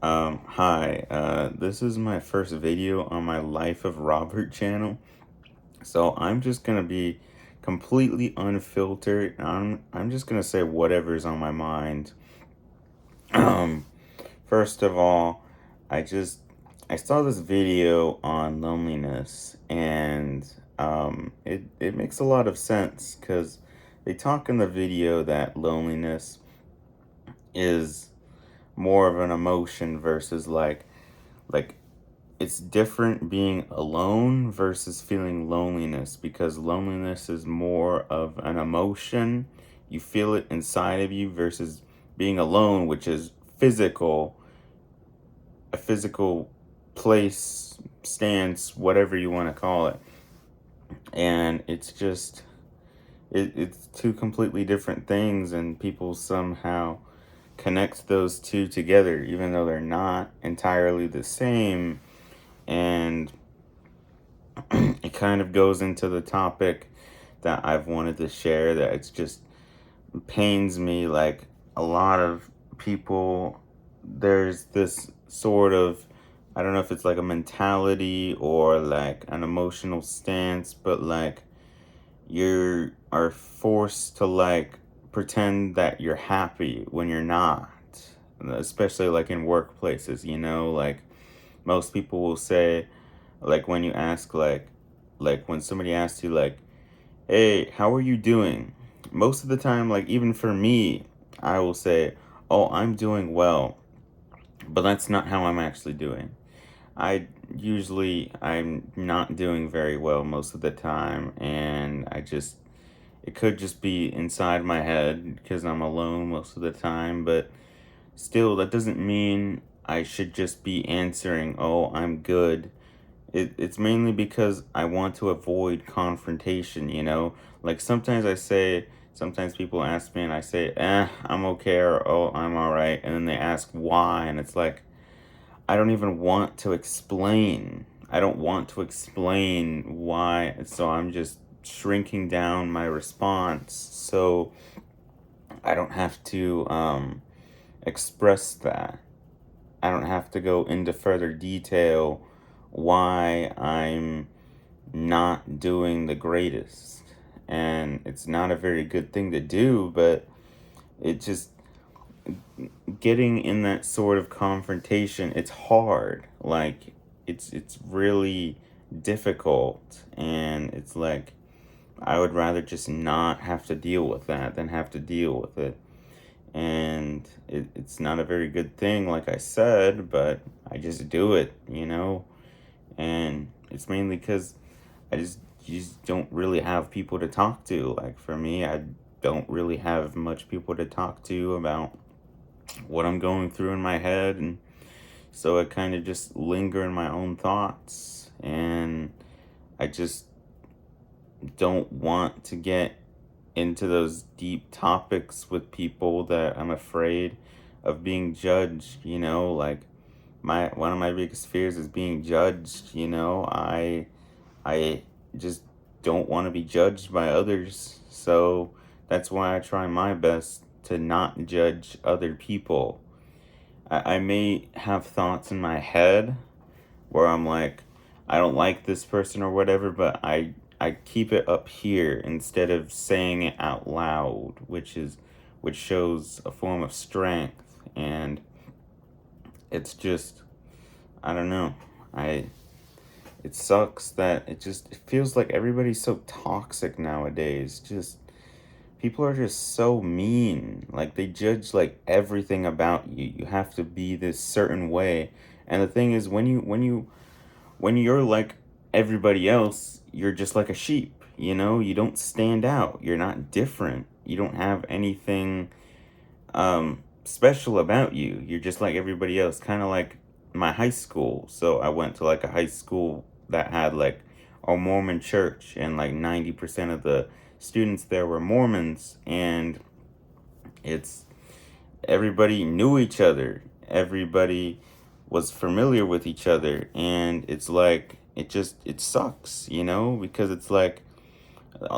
Hi, this is my first video on my Life of Robert channel. So I'm just gonna be completely unfiltered. I'm just gonna say whatever's on my mind. Um, First of all, I just I saw this video on loneliness and it makes a lot of sense because they talk in the video that loneliness is more of an emotion versus like it's different being alone versus feeling loneliness because loneliness is more of an emotion. You feel it inside of you versus being alone, which is physical, a physical place, stance, whatever you want to call it. And it's just, it's two completely different things, and people somehow connect those two together, even though they're not entirely the same. And it kind of goes into the topic that I've wanted to share that it's just pains me like a lot of people there's this sort of, I don't know if it's like a mentality or like an emotional stance, but like you are forced to like pretend that you're happy when you're not, especially like in workplaces, like most people will say, like when you ask like when somebody asks you like, hey, how are you doing? Most of the time, like even for me, I will say, oh, I'm doing well, but that's not how I'm actually doing. I'm not doing very well most of the time, and it could just be inside my head because I'm alone most of the time, but still, that doesn't mean I should just be answering, oh, I'm good. It's mainly because I want to avoid confrontation. Like sometimes people ask me and I say, I'm okay, or oh, I'm all right. And then they ask why. And it's like, I don't even want to explain. I don't want to explain why. So I'm just shrinking down my response so I don't have to express that. I don't have to go into further detail why I'm not doing the greatest. And it's not a very good thing to do, but it just, getting in that sort of confrontation, it's hard. Like it's really difficult, and it's like I would rather just not have to deal with that than have to deal with it. And it's not a very good thing, like I said, but I just do it. And it's mainly because you just don't really have people to talk to. Like for me, I don't really have much people to talk to about what I'm going through in my head, and so I kind of just linger in my own thoughts, and I just don't want to get into those deep topics with people that I'm afraid of being judged. Like my one of my biggest fears is being judged. I just don't want to be judged by others. So that's why I try my best to not judge other people. I may have thoughts in my head where I'm like, I don't like this person or whatever, but I keep it up here instead of saying it out loud, which shows a form of strength. And it's just, I don't know. I It sucks that it feels like everybody's so toxic nowadays. Just people are just so mean. Like they judge like everything about you. You have to be this certain way. And the thing is, when you're like everybody else, you're just like a sheep. You don't stand out. You're not different. You don't have anything special about you. You're just like everybody else, kind of like my high school. So I went to like a high school that had like a Mormon church, and like 90% of the students there were Mormons, and it's everybody knew each other. Everybody was familiar with each other, and it's like it sucks, because it's like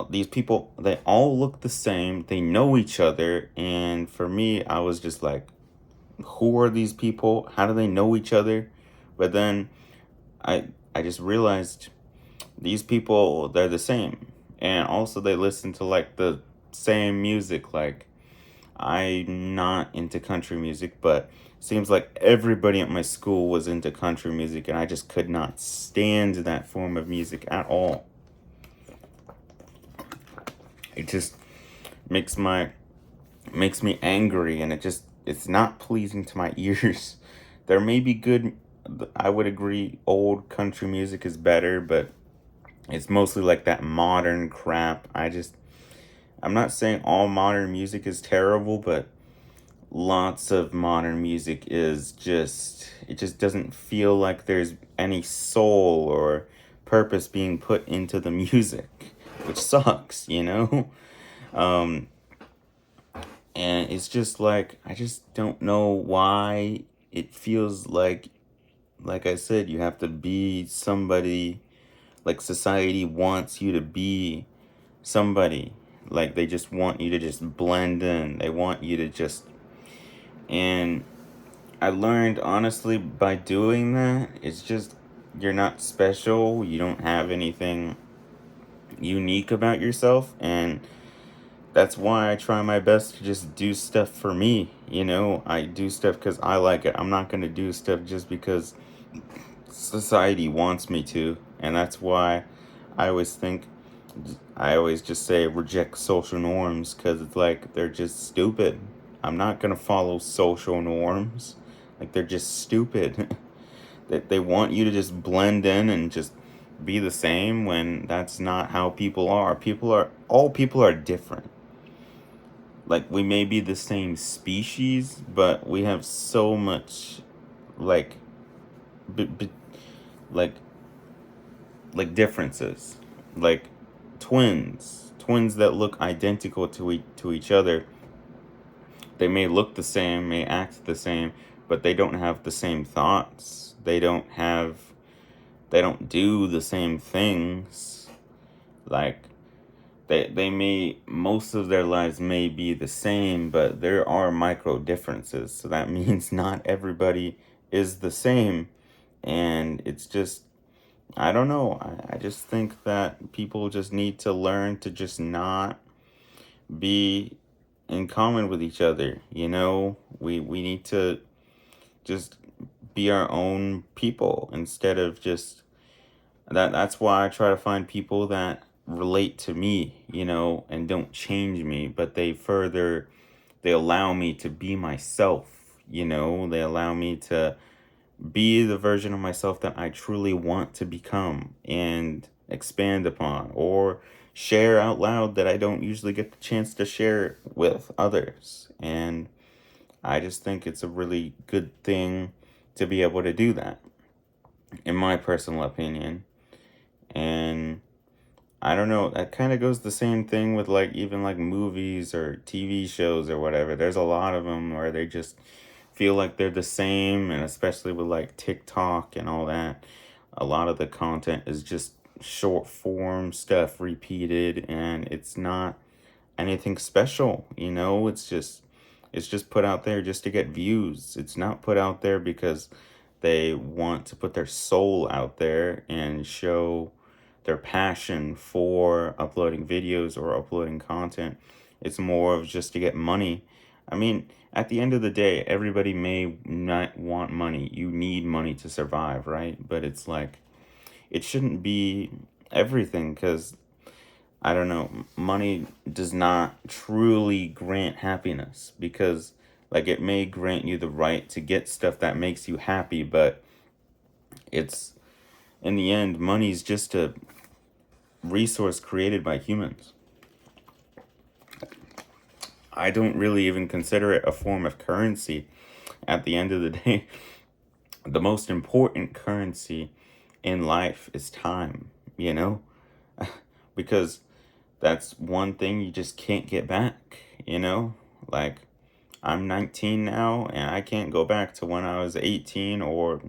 these people, they all look the same, they know each other, and for me I was just like, who are these people? How do they know each other? But then I I just realized these people, they're the same. And also they listen to like the same music. Like, I'm not into country music, but seems like everybody at my school was into country music, and I just could not stand that form of music at all. It just makes my makes me angry, and it's not pleasing to my ears. There may be good, I would agree old country music is better, but it's mostly like that modern crap. I'm not saying all modern music is terrible, but lots of modern music is just, it just doesn't feel like there's any soul or purpose being put into the music, which sucks, you know? Um and it's just like, I just don't know why it feels like I said, you have to be somebody, like society wants you to be somebody. Like they just want you to just blend in. They want you to just, and I learned honestly by doing that, it's just, you're not special, you don't have anything unique about yourself, and that's why I try my best to just do stuff for me, you know? I do stuff because I like it. I'm not going to do stuff just because society wants me to, and that's why I always think, I always just say reject social norms because it's like they're just stupid. I'm not gonna follow social norms. Like they're just stupid. They want you to just blend in and just be the same when that's not how people are. All people are different. Like we may be the same species, but we have so much like b- b- like differences. Like twins that look identical to each other. They may look the same, may act the same, but they don't have the same thoughts. They don't do the same things. Like they may, most of their lives may be the same, but there are micro differences. So that means not everybody is the same. And it's just, I don't know. I just think that people just need to learn to just not be in common with each other. You know, we need to just be our own people instead of just that's why I try to find people that relate to me, you know, and don't change me, but they allow me to be myself, you know, they allow me to be the version of myself that I truly want to become and expand upon, or share out loud that I don't usually get the chance to share with others. And I just think it's a really good thing to be able to do that, in my personal opinion. And I don't know, that kind of goes the same thing with like even like movies or TV shows or whatever. There's a lot of them where they just feel like they're the same, and especially with like TikTok and all that, a lot of the content is just short form stuff repeated, and it's not anything special, you know? It's just put out there just to get views. It's not put out there because they want to put their soul out there and show their passion for uploading videos or uploading content. It's more of just to get money. I mean, at the end of the day, everybody may not want money. You need money to survive, right? But it's like, it shouldn't be everything, because I don't know, money does not truly grant happiness, because like it may grant you the right to get stuff that makes you happy, but it's, in the end, money's just a resource created by humans. I don't really even consider it a form of currency. At the end of the day, the most important currency in life is time, you know? Because that's one thing you just can't get back, you know? Like, I'm 19 now, and I can't go back to when I was 18, or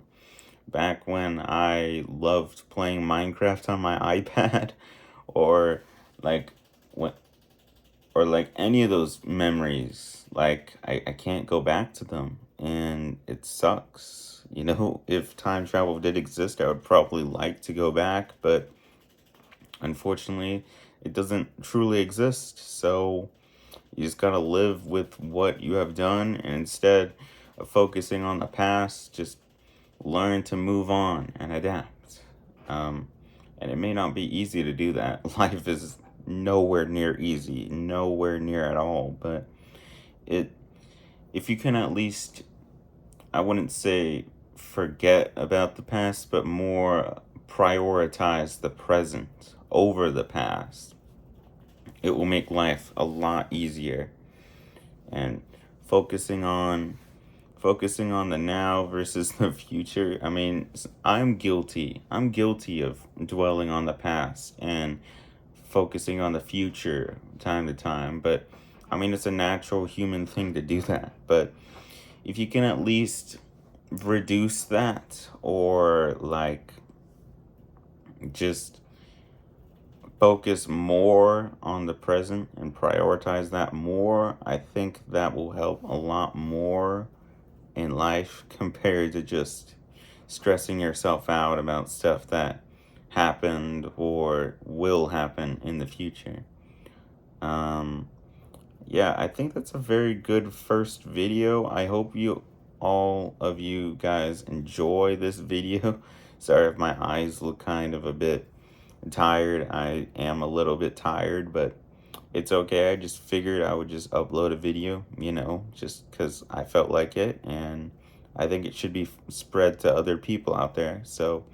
back when I loved playing Minecraft on my iPad, or like when, or like any of those memories. Like I can't go back to them. and it sucks. You know, if time travel did exist, I would probably like to go back, but unfortunately, it doesn't truly exist. So you just gotta live with what you have done, and instead of focusing on the past, just learn to move on and adapt. Um, and it may not be easy to do that. Life is nowhere near easy, nowhere near at all. But it, if you can at least, I wouldn't say forget about the past, but more prioritize the present over the past, it will make life a lot easier. And focusing on focusing on the now versus the future. I mean, I'm guilty. I'm guilty of dwelling on the past and focusing on the future time to time. But I mean, it's a natural human thing to do that. But if you can at least reduce that, or like just focus more on the present and prioritize that more, I think that will help a lot more in life compared to just stressing yourself out about stuff that happened or will happen in the future. Um, yeah, I think that's a very good first video. I hope all of you guys enjoy this video. Sorry if my eyes look kind of a bit tired. I am a little bit tired, but it's okay. I just figured I would just upload a video, just because I felt like it, and I think it should be spread to other people out there. So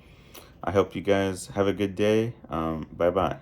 I hope you guys have a good day. Bye bye.